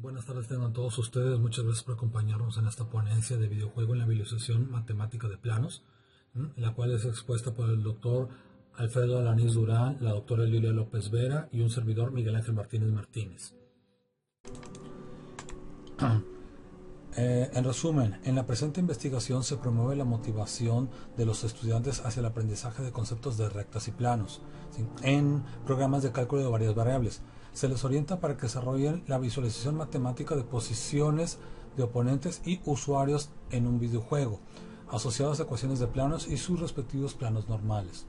Buenas tardes tengan todos ustedes, muchas gracias por acompañarnos en esta ponencia de videojuego en la visualización matemática de planos, la cual es expuesta por el doctor Alfredo Alanís Durán, la doctora Lilia López Vera y un servidor Miguel Ángel Martínez Martínez. En resumen, en la presente investigación se promueve la motivación de los estudiantes hacia el aprendizaje de conceptos de rectas y planos, ¿sí?, en programas de cálculo de varias variables. Se les orienta para que desarrollen la visualización matemática de posiciones de oponentes y usuarios en un videojuego, asociadas a ecuaciones de planos y sus respectivos planos normales.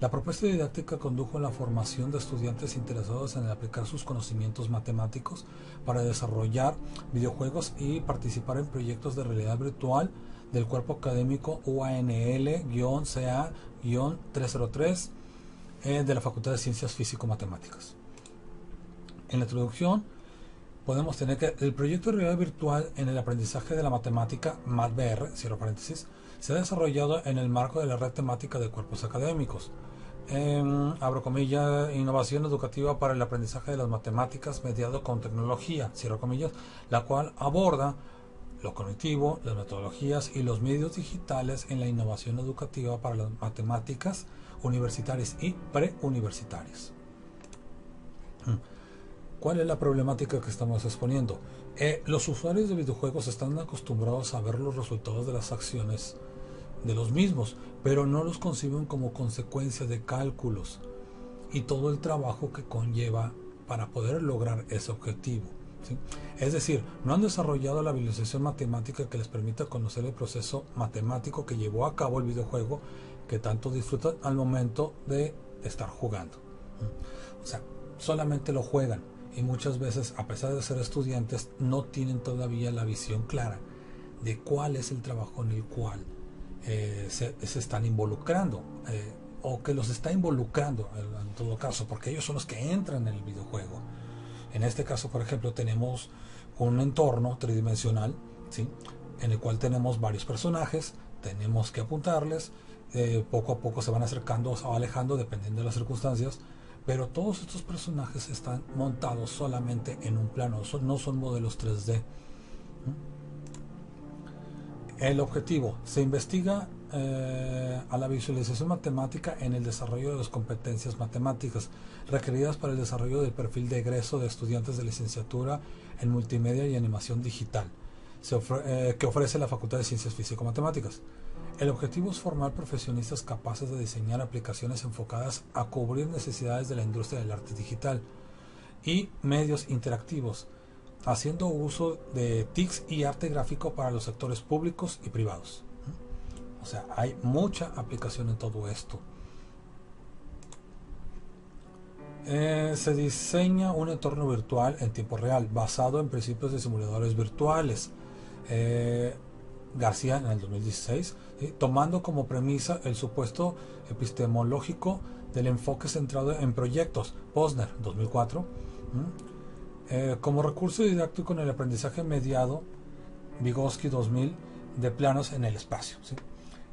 La propuesta didáctica condujo a la formación de estudiantes interesados en aplicar sus conocimientos matemáticos para desarrollar videojuegos y participar en proyectos de realidad virtual del cuerpo académico UANL-CA-303 de la Facultad de Ciencias Físico-Matemáticas. En la introducción podemos tener que el proyecto de realidad virtual en el aprendizaje de la matemática, MATVR, cierro paréntesis, se ha desarrollado en el marco de la red temática de cuerpos académicos. Abro comillas, innovación educativa para el aprendizaje de las matemáticas mediado con tecnología, cierro comillas, la cual aborda lo cognitivo, las metodologías y los medios digitales en la innovación educativa para las matemáticas universitarias y preuniversitarias. ¿Cuál es la problemática que estamos exponiendo? Los usuarios de videojuegos están acostumbrados a ver los resultados de las acciones de los mismos, pero no los conciben como consecuencia de cálculos y todo el trabajo que conlleva para poder lograr ese objetivo, ¿sí? Es decir, no han desarrollado la visualización matemática que les permita conocer el proceso matemático que llevó a cabo el videojuego que tanto disfrutan al momento de estar jugando. O sea, solamente lo juegan y muchas veces, a pesar de ser estudiantes, no tienen todavía la visión clara de cuál es el trabajo en el cual se están involucrando, o que los está involucrando en todo caso, porque ellos son los que entran en el videojuego. En este caso, por ejemplo, tenemos un entorno tridimensional, ¿sí?, en el cual tenemos varios personajes, tenemos que apuntarles, poco a poco se van acercando o alejando dependiendo de las circunstancias, pero todos estos personajes están montados solamente en un plano, no son modelos 3D. El objetivo: se investiga a la visualización matemática en el desarrollo de las competencias matemáticas requeridas para el desarrollo del perfil de egreso de estudiantes de licenciatura en multimedia y animación digital que ofrece la Facultad de Ciencias Físico-Matemáticas. El objetivo es formar profesionistas capaces de diseñar aplicaciones enfocadas a cubrir necesidades de la industria del arte digital y medios interactivos, haciendo uso de TICs y arte gráfico para los sectores públicos y privados. O sea, hay mucha aplicación en todo esto. Se diseña un entorno virtual en tiempo real basado en principios de simuladores virtuales. García en el 2016, ¿sí?, tomando como premisa el supuesto epistemológico del enfoque centrado en proyectos. Posner, 2004. Como recurso didáctico en el aprendizaje mediado, Vygotsky, 2000, de planos en el espacio, ¿sí?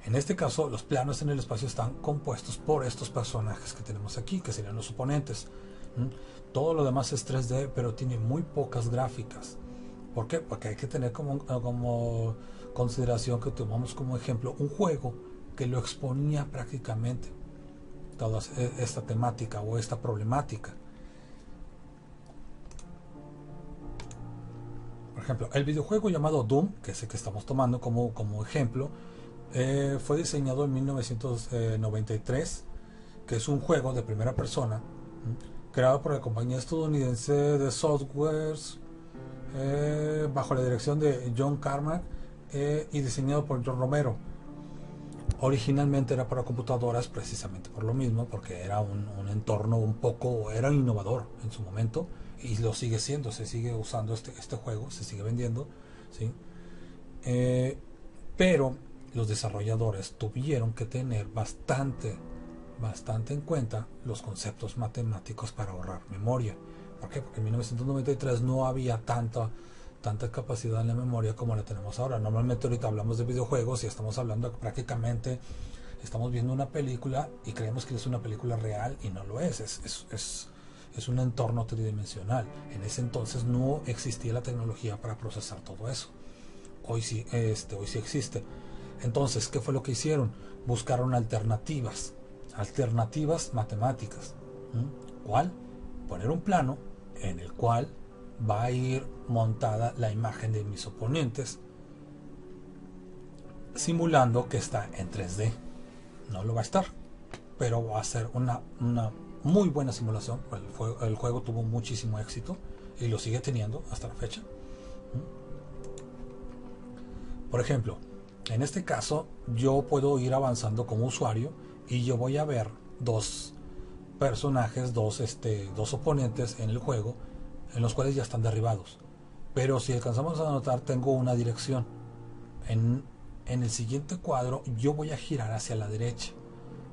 En este caso, los planos en el espacio están compuestos por estos personajes que tenemos aquí, que serían los oponentes. Todo lo demás es 3D, pero tiene muy pocas gráficas. ¿Por qué? Porque hay que tener como consideración que tomamos como ejemplo un juego que lo exponía prácticamente toda esta temática o esta problemática. Por ejemplo, el videojuego llamado Doom, que es el que estamos tomando como ejemplo, fue diseñado en 1993, que es un juego de primera persona creado por la compañía estadounidense de softwares bajo la dirección de John Carmack y diseñado por John Romero. Originalmente era para computadoras, precisamente por lo mismo, porque era un entorno era innovador en su momento, y lo sigue siendo, se sigue usando este juego, se sigue vendiendo, ¿sí? Pero los desarrolladores tuvieron que tener bastante en cuenta los conceptos matemáticos para ahorrar memoria. ¿Por qué? Porque en 1993 no había tanta capacidad en la memoria como la tenemos ahora. Normalmente ahorita hablamos de videojuegos y estamos hablando prácticamente, estamos viendo una película y creemos que es una película real y no lo es es un entorno tridimensional. En ese entonces no existía la tecnología para procesar todo eso. Hoy sí, hoy sí existe. Entonces, ¿qué fue lo que hicieron? Buscaron alternativas matemáticas. ¿Cuál? Poner un plano en el cual va a ir montada la imagen de mis oponentes, simulando que está en 3D. No lo va a estar, pero va a ser una muy buena simulación. El juego tuvo muchísimo éxito y lo sigue teniendo hasta la fecha. Por ejemplo, en este caso yo puedo ir avanzando como usuario y yo voy a ver dos personajes, dos oponentes en el juego, en los cuales ya están derribados. Pero si alcanzamos a notar, tengo una dirección. En el siguiente cuadro yo voy a girar hacia la derecha.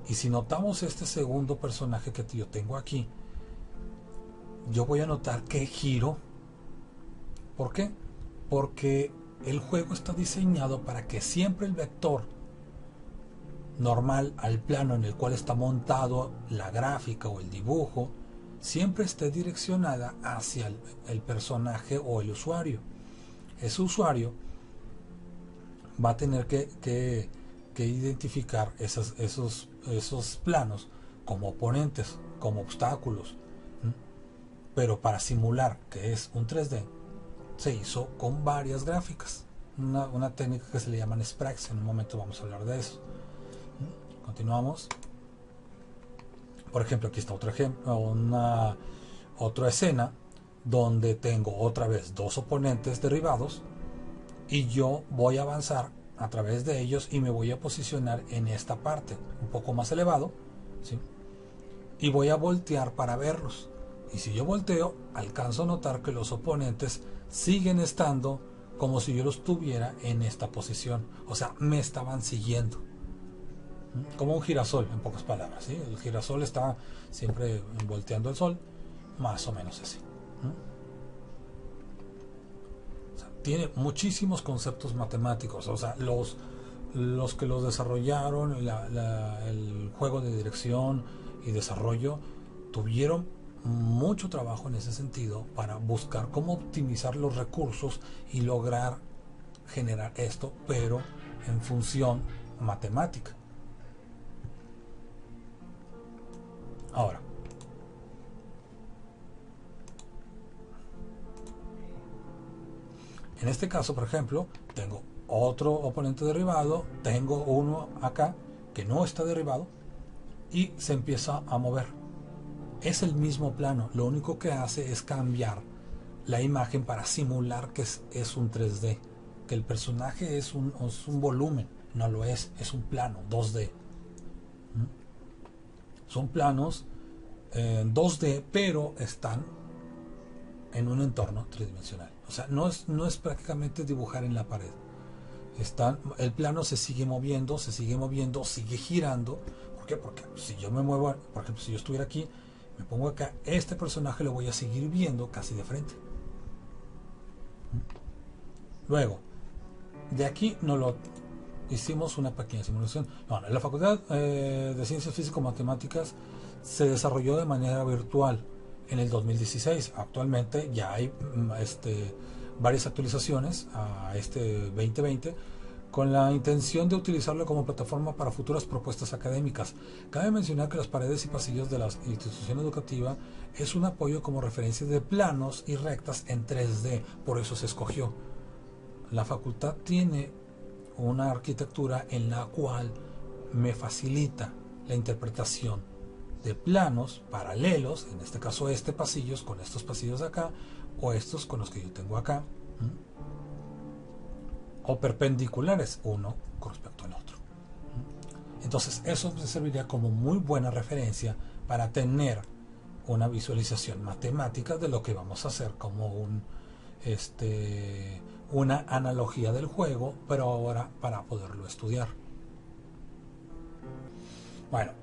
Y si notamos este segundo personaje que yo tengo aquí, yo voy a notar que giro. ¿Por qué? Porque el juego está diseñado para que siempre el vector normal al plano en el cual está montado la gráfica o el dibujo siempre esté direccionada hacia el personaje o el usuario. Ese usuario va a tener que identificar esos planos como oponentes, como obstáculos. Pero para simular que es un 3D, se hizo con varias gráficas. Una técnica que se le llaman sprites. En un momento vamos a hablar de eso. Continuamos. Por ejemplo, aquí está otro ejemplo, otra escena donde tengo otra vez dos oponentes derribados y yo voy a avanzar a través de ellos y me voy a posicionar en esta parte un poco más elevado, ¿sí? Y voy a voltear para verlos. Y si yo volteo, alcanzo a notar que los oponentes siguen estando como si yo los tuviera en esta posición. O sea, me estaban siguiendo. Como un girasol, en pocas palabras, ¿sí? El girasol está siempre volteando el sol, más o menos así. O sea, tiene muchísimos conceptos matemáticos. O sea, los que los desarrollaron, el juego de dirección y desarrollo, tuvieron mucho trabajo en ese sentido para buscar cómo optimizar los recursos y lograr generar esto, pero en función matemática. Ahora, en este caso, por ejemplo, tengo otro oponente derribado, tengo uno acá que no está derribado y se empieza a mover. Es el mismo plano, lo único que hace es cambiar la imagen para simular que es un 3D, que el personaje es un volumen, no lo es un plano 2D. Son planos 2D, pero están en un entorno tridimensional. O sea, no es prácticamente dibujar en la pared. El plano se sigue moviendo, sigue girando. ¿Por qué? Porque si yo me muevo, por ejemplo, si yo estuviera aquí, me pongo acá, este personaje lo voy a seguir viendo casi de frente. Luego, de aquí hicimos una pequeña simulación. En la Facultad de Ciencias Físico-Matemáticas se desarrolló de manera virtual en el 2016. Actualmente ya hay varias actualizaciones a este 2020 con la intención de utilizarlo como plataforma para futuras propuestas académicas. Cabe mencionar que las paredes y pasillos de la institución educativa es un apoyo como referencia de planos y rectas en 3D, por eso se escogió. La facultad tiene una arquitectura en la cual me facilita la interpretación de planos paralelos, en este caso pasillos con estos pasillos de acá, o estos con los que yo tengo acá, o perpendiculares uno con respecto al otro. Entonces eso me serviría como muy buena referencia para tener una visualización matemática de lo que vamos a hacer, como una analogía del juego, pero ahora para poderlo estudiar. Bueno,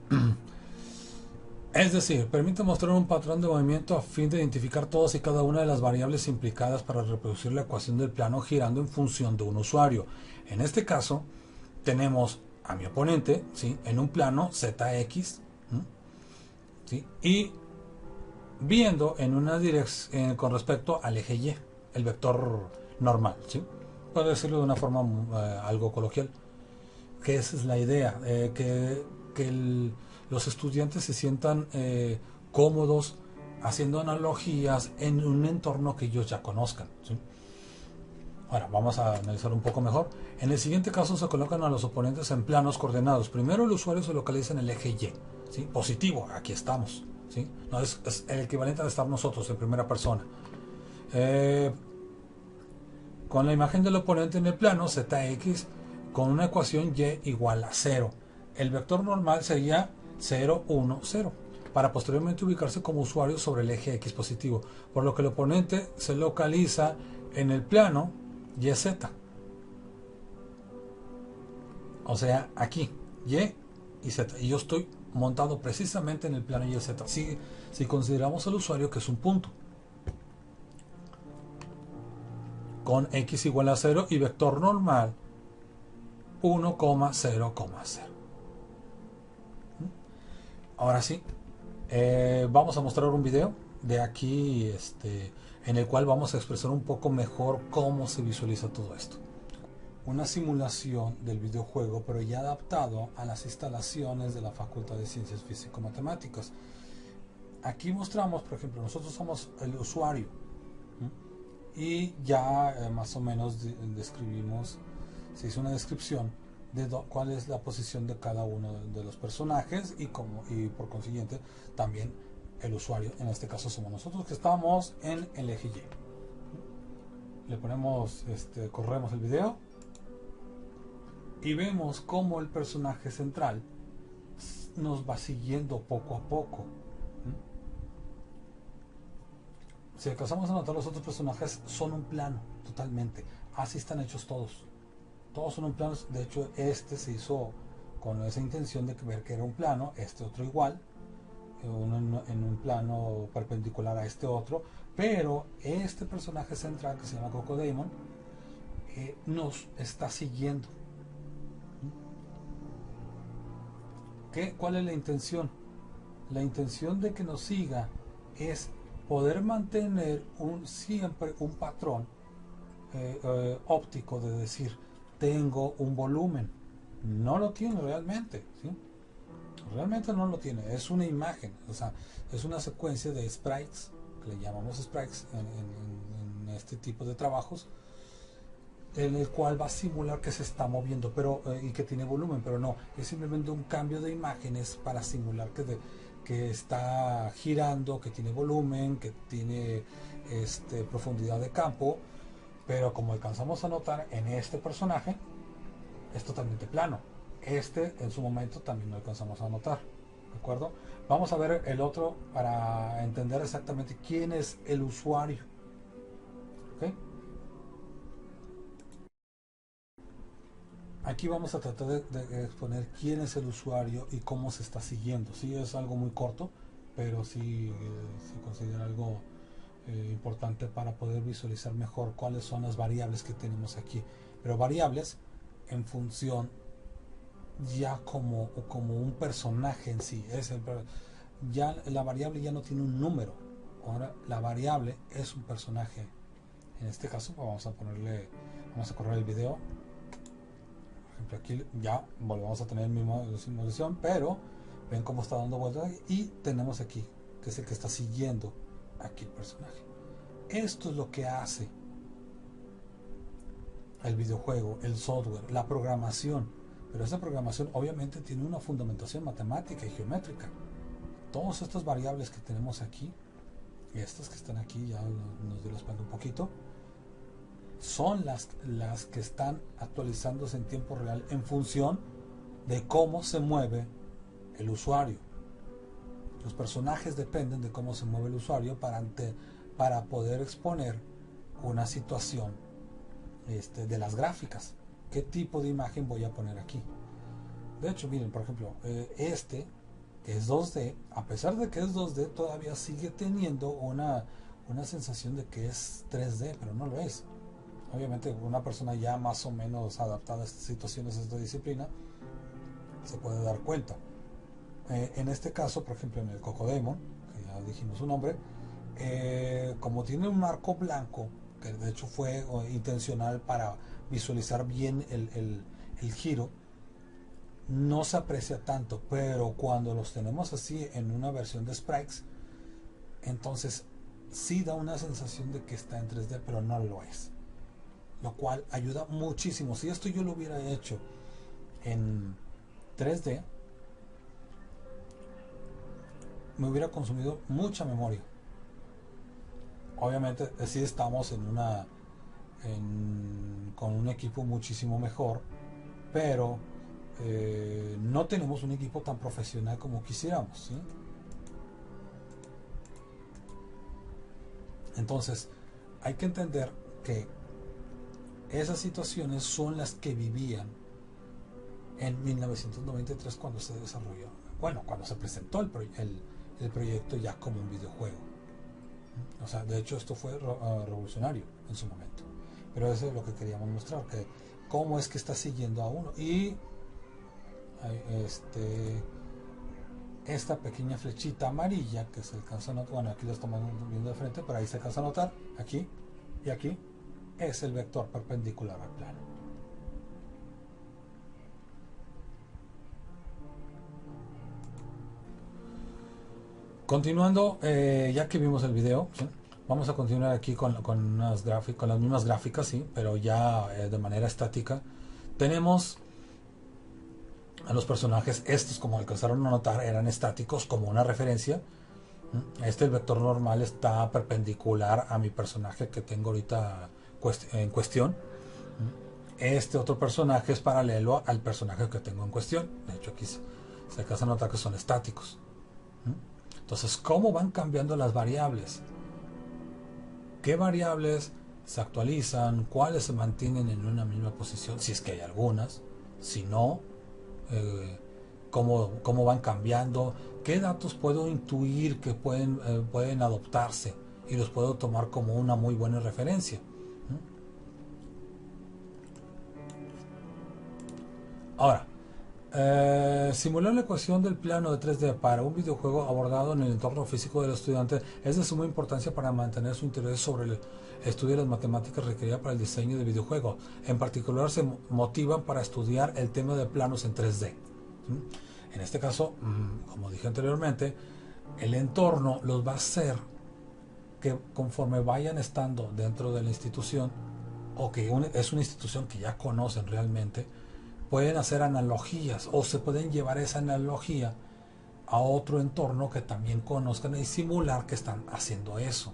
es decir, permite mostrar un patrón de movimiento a fin de identificar todas y cada una de las variables implicadas para reproducir la ecuación del plano girando en función de un usuario. En este caso, tenemos a mi oponente, ¿sí?, en un plano ZX, ¿sí?, y viendo en una dirección con respecto al eje Y, el vector normal, ¿sí? Puedo decirlo de una forma algo coloquial, que esa es la idea, que los estudiantes se sientan cómodos haciendo analogías en un entorno que ellos ya conozcan, ¿sí? Ahora, vamos a analizar un poco mejor. En el siguiente caso se colocan a los oponentes en planos coordenados. Primero el usuario se localiza en el eje Y, ¿sí? Positivo, aquí estamos, ¿sí? No, es el equivalente a estar nosotros en primera persona. Con la imagen del oponente en el plano, zx, con una ecuación y igual a 0. El vector normal sería 0, 1, 0, para posteriormente ubicarse como usuario sobre el eje X positivo, por lo que el oponente se localiza en el plano YZ. O sea, aquí, Y y Z. Y yo estoy montado precisamente en el plano YZ. Si consideramos al usuario que es un punto, con X igual a 0 y vector normal 1,0,0. Ahora sí, vamos a mostrar un video de aquí en el cual vamos a expresar un poco mejor cómo se visualiza todo esto. Una simulación del videojuego, pero ya adaptado a las instalaciones de la Facultad de Ciencias Físico-Matemáticas. Aquí mostramos, por ejemplo, nosotros somos el usuario, y ya más o menos describimos, se hizo una descripción de cuál es la posición de cada uno de los personajes y por consiguiente también el usuario, en este caso somos nosotros que estamos en el eje Y. Le ponemos, corremos el video y vemos cómo el personaje central nos va siguiendo poco a poco. Si alcanzamos a notar, los otros personajes son un plano totalmente, así están hechos todos. Todos son un plano. De hecho, se hizo con esa intención de ver que era un plano, otro igual, uno en un plano perpendicular a este otro, pero este personaje central que se llama Cocodemon nos está siguiendo. ¿Cuál es la intención? La intención de que nos siga es poder mantener siempre un patrón óptico de decir, tengo un volumen. No lo tiene realmente, ¿sí? Realmente no lo tiene, es una imagen, o sea, es una secuencia de sprites, que le llamamos sprites en este tipo de trabajos, en el cual va a simular que se está moviendo y que tiene volumen, pero no, es simplemente un cambio de imágenes para simular que está girando, que tiene volumen, que tiene profundidad de campo, pero como alcanzamos a notar en este personaje, es totalmente plano. En su momento también lo alcanzamos a notar, ¿de acuerdo? Vamos a ver el otro para entender exactamente quién es el usuario. ¿Okay? Aquí vamos a tratar de exponer quién es el usuario y cómo se está siguiendo. Sí, es algo muy corto, pero sí se considera algo importante para poder visualizar mejor cuáles son las variables que tenemos aquí. Pero variables en función ya como un personaje en sí. Ya la variable ya no tiene un número. Ahora la variable es un personaje. En este caso vamos a correr el video. Por ejemplo, aquí ya volvemos a tener el mismo simulación, pero ven cómo está dando vueltas y tenemos aquí que es el que está siguiendo aquí el personaje. Esto es lo que hace el videojuego, el software, la programación. Pero esa programación obviamente tiene una fundamentación matemática y geométrica. Todas estas variables que tenemos aquí, y estas que están aquí, ya nos dio la espalda un poquito, son las que están actualizándose en tiempo real en función de cómo se mueve el usuario. Los personajes dependen de cómo se mueve el usuario para poder exponer una situación de las gráficas. ¿Qué tipo de imagen voy a poner aquí? De hecho, miren, por ejemplo, que es 2D, a pesar de que es 2D, todavía sigue teniendo una sensación de que es 3D, pero no lo es. Obviamente, una persona ya más o menos adaptada a estas situaciones, a esta disciplina, se puede dar cuenta. En este caso, por ejemplo, en el Cocodemon, que ya dijimos su nombre, como tiene un marco blanco, que de hecho fue intencional para visualizar bien el giro, no se aprecia tanto, pero cuando los tenemos así en una versión de sprites, entonces sí da una sensación de que está en 3D, pero no lo es, lo cual ayuda muchísimo. Si esto yo lo hubiera hecho en 3D, me hubiera consumido mucha memoria. Obviamente sí estamos con un equipo muchísimo mejor, pero no tenemos un equipo tan profesional como quisiéramos, ¿sí? Entonces hay que entender que esas situaciones son las que vivían en 1993 cuando se desarrolló, bueno, cuando se presentó el proyecto ya como un videojuego. O sea, de hecho esto fue revolucionario en su momento, pero eso es lo que queríamos mostrar, que cómo es que está siguiendo a uno. Y esta pequeña flechita amarilla que se alcanza a notar, bueno, aquí lo estamos viendo de frente, pero ahí se alcanza a notar, aquí y aquí, es el vector perpendicular al plano. Continuando, ya que vimos el video, ¿sí? Vamos a continuar aquí con las mismas gráficas, ¿sí? Pero ya de manera estática. Tenemos a los personajes, estos, como alcanzaron a notar, eran estáticos como una referencia. El vector normal está perpendicular a mi personaje que tengo ahorita en cuestión. Este otro personaje es paralelo al personaje que tengo en cuestión. De hecho aquí se alcanza a notar que son estáticos. Entonces, ¿cómo van cambiando las variables? ¿Qué variables se actualizan? ¿Cuáles se mantienen en una misma posición? Si es que hay algunas. Si no, cómo van cambiando, qué datos puedo intuir que pueden adoptarse y los puedo tomar como una muy buena referencia. Ahora, simular la ecuación del plano de 3D para un videojuego abordado en el entorno físico del estudiante es de suma importancia para mantener su interés sobre el estudio de las matemáticas requeridas para el diseño de videojuegos. En particular, se motivan para estudiar el tema de planos en 3D. En este caso, como dije anteriormente, el entorno los va a hacer que conforme vayan estando dentro de la institución, o que es una institución que ya conocen realmente, pueden hacer analogías o se pueden llevar esa analogía a otro entorno que también conozcan y simular que están haciendo eso.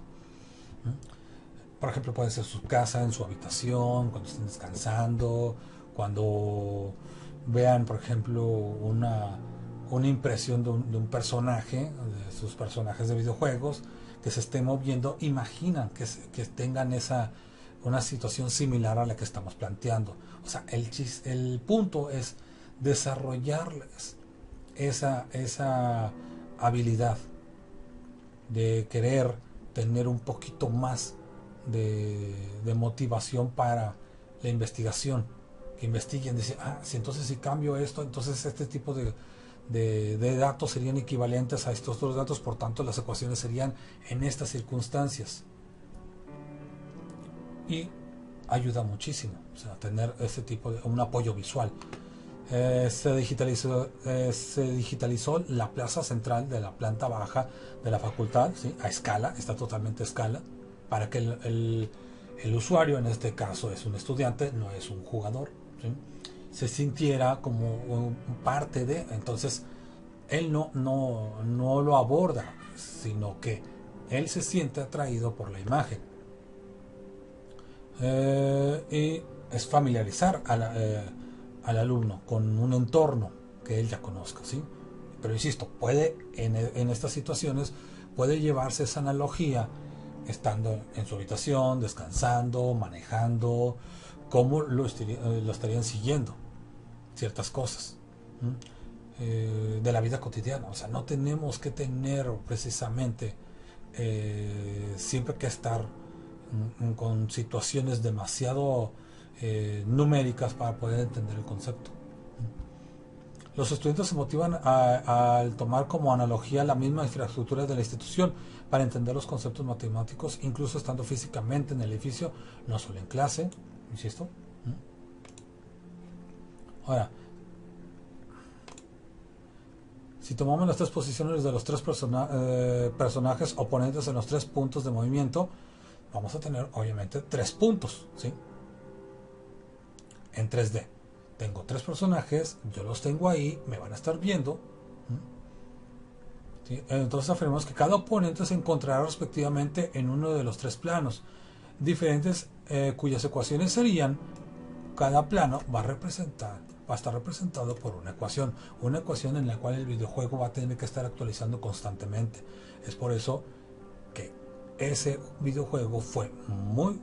Por ejemplo, puede ser su casa, en su habitación, cuando estén descansando, cuando vean, por ejemplo, una impresión de un personaje, de sus personajes de videojuegos, que se esté moviendo, imaginan que tengan una situación similar a la que estamos planteando. O sea, el punto es desarrollarles esa habilidad de querer tener un poquito más de motivación para la investigación, que investiguen, dicen, si entonces si cambio esto, entonces este tipo de datos serían equivalentes a estos otros datos, por tanto las ecuaciones serían en estas circunstancias. Y ayuda muchísimo, o sea, tener ese tipo de un apoyo visual. Se digitalizó la plaza central de la planta baja de la facultad, ¿sí? A escala, está totalmente a escala, para que el usuario, en este caso es un estudiante, no es un jugador, ¿sí? Se sintiera como parte de, entonces él no lo aborda, sino que él se siente atraído por la imagen. Y es familiarizar al alumno con un entorno que él ya conozca, ¿sí? Pero insisto, puede en estas situaciones puede llevarse esa analogía estando en su habitación, descansando, manejando, cómo lo estarían siguiendo ciertas cosas de la vida cotidiana. O sea, no tenemos que tener precisamente siempre que estar con situaciones demasiado numéricas para poder entender el concepto. Los estudiantes se motivan al tomar como analogía la misma infraestructura de la institución para entender los conceptos matemáticos, incluso estando físicamente en el edificio, no solo en clase, insisto. Ahora, si tomamos las tres posiciones de los tres personajes oponentes en los tres puntos de movimiento, vamos a tener obviamente 3 puntos, ¿sí? En 3D. Tengo 3 personajes, yo los tengo ahí, me van a estar viendo. ¿Sí? Entonces afirmamos que cada oponente se encontrará respectivamente en uno de los 3 planos diferentes, cuyas ecuaciones serían, cada plano va a estar representado por una ecuación en la cual el videojuego va a tener que estar actualizando constantemente. Es por eso que ese videojuego fue muy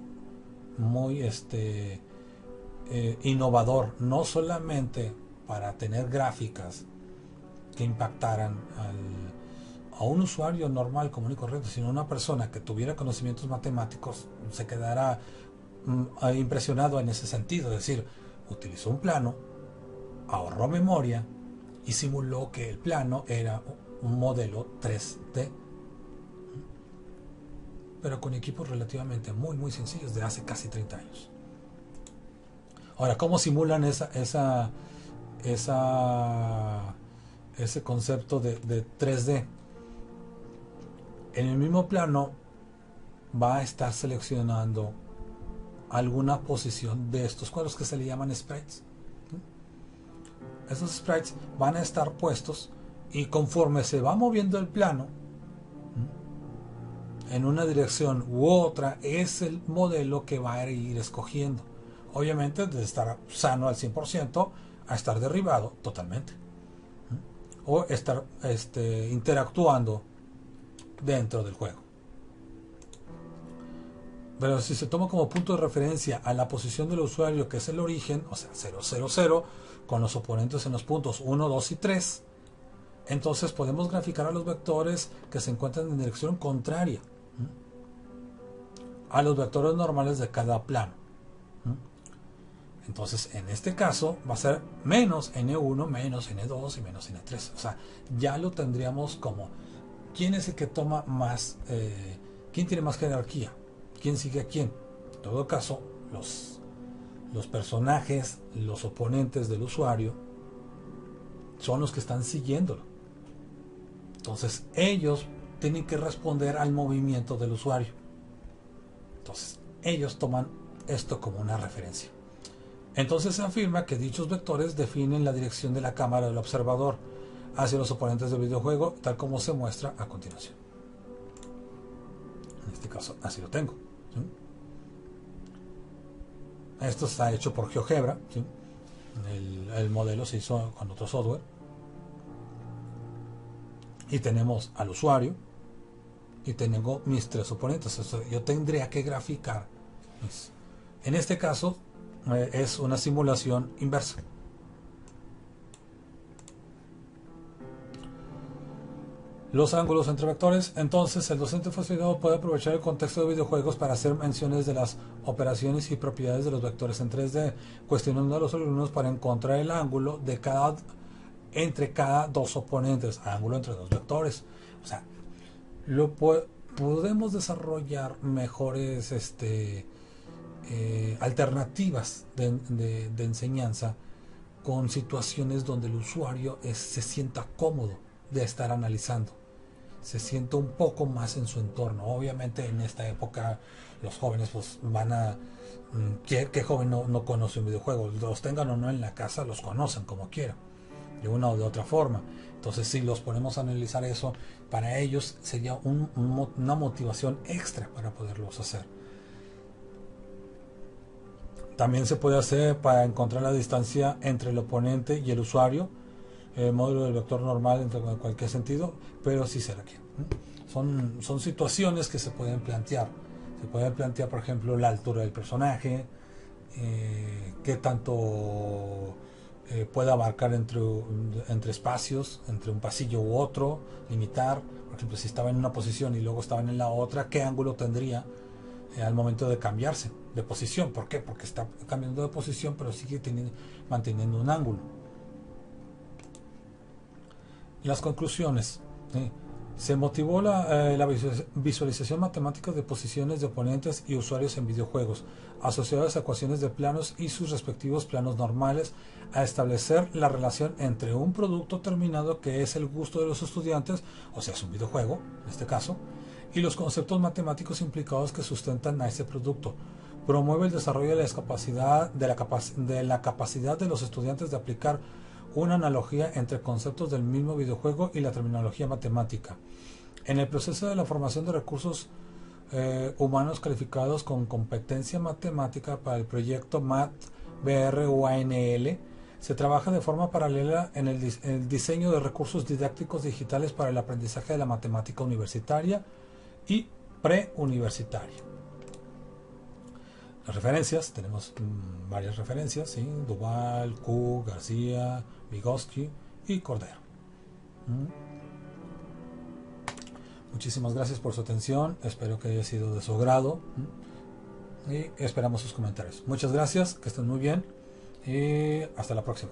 innovador, no solamente para tener gráficas que impactaran a un usuario normal, común y corriente, sino una persona que tuviera conocimientos matemáticos se quedara impresionado en ese sentido. Es decir, utilizó un plano, ahorró memoria y simuló que el plano era un modelo 3D, pero con equipos relativamente muy sencillos de hace casi 30 años. Ahora, ¿cómo simulan ese concepto de 3D? En el mismo plano va a estar seleccionando alguna posición de estos cuadros que se le llaman sprites. Esos sprites van a estar puestos y conforme se va moviendo el plano en una dirección u otra, es el modelo que va a ir escogiendo. Obviamente de estar sano al 100% a estar derribado totalmente, o estar interactuando dentro del juego. Pero si se toma como punto de referencia a la posición del usuario, que es el origen, o sea 000, con los oponentes en los puntos 1, 2 y 3, entonces podemos graficar a los vectores que se encuentran en dirección contraria a los vectores normales de cada plano. Entonces, en este caso va a ser menos N1, menos N2 y menos N3. O sea, ya lo tendríamos como quién es el que toma más, quién tiene más jerarquía, quién sigue a quién. En todo caso, los personajes, los oponentes del usuario, son los que están siguiéndolo. Entonces, ellos tienen que responder al movimiento del usuario. Entonces, ellos toman esto como una referencia. Entonces se afirma que dichos vectores definen la dirección de la cámara del observador hacia los oponentes del videojuego, tal como se muestra a continuación. En este caso, así lo tengo. ¿Sí? Esto está hecho por GeoGebra. ¿Sí? El modelo se hizo con otro software. Y tenemos al usuario y tengo mis 3 oponentes. Yo tendría que graficar. En este caso, es una simulación inversa. Los ángulos entre vectores. Entonces, el docente facilitador puede aprovechar el contexto de videojuegos para hacer menciones de las operaciones y propiedades de los vectores en 3D, cuestionando a los alumnos para encontrar el ángulo de entre cada 2 oponentes, ángulo entre 2 vectores. O sea, podemos desarrollar mejores alternativas de enseñanza con situaciones donde el usuario se sienta cómodo de estar analizando, se sienta un poco más en su entorno. Obviamente en esta época los jóvenes pues van a ¿qué joven no conoce un videojuego? Los tengan o no en la casa, los conocen como quieran, de una o de otra forma. Entonces si los ponemos a analizar eso, para ellos sería una motivación extra para poderlos hacer. También se puede hacer para encontrar la distancia entre el oponente y el usuario, el módulo del vector normal en cualquier sentido, pero sí será aquí. Son situaciones que se pueden plantear. Se puede plantear, por ejemplo, la altura del personaje, qué tanto puede abarcar entre espacios, entre un pasillo u otro, limitar. Por ejemplo, si estaba en una posición y luego estaban en la otra, qué ángulo tendría al momento de cambiarse de posición. ¿Por qué? Porque está cambiando de posición pero sigue manteniendo un ángulo. Las conclusiones. ¿Sí? Se motivó la visualización matemática de posiciones de oponentes y usuarios en videojuegos, asociadas a ecuaciones de planos y sus respectivos planos normales, a establecer la relación entre un producto terminado que es el gusto de los estudiantes, o sea, es un videojuego, en este caso, y los conceptos matemáticos implicados que sustentan a ese producto. Promueve el desarrollo de la capacidad de los estudiantes de aplicar una analogía entre conceptos del mismo videojuego y la terminología matemática. En el proceso de la formación de recursos humanos calificados con competencia matemática para el proyecto MAT-BR-UANL, se trabaja de forma paralela en el diseño de recursos didácticos digitales para el aprendizaje de la matemática universitaria y preuniversitaria. Las referencias, tenemos varias referencias, ¿sí? Duval, Cook, García, Vygotsky y Cordero. Muchísimas gracias por su atención, espero que haya sido de su agrado y esperamos sus comentarios. Muchas gracias, que estén muy bien y hasta la próxima.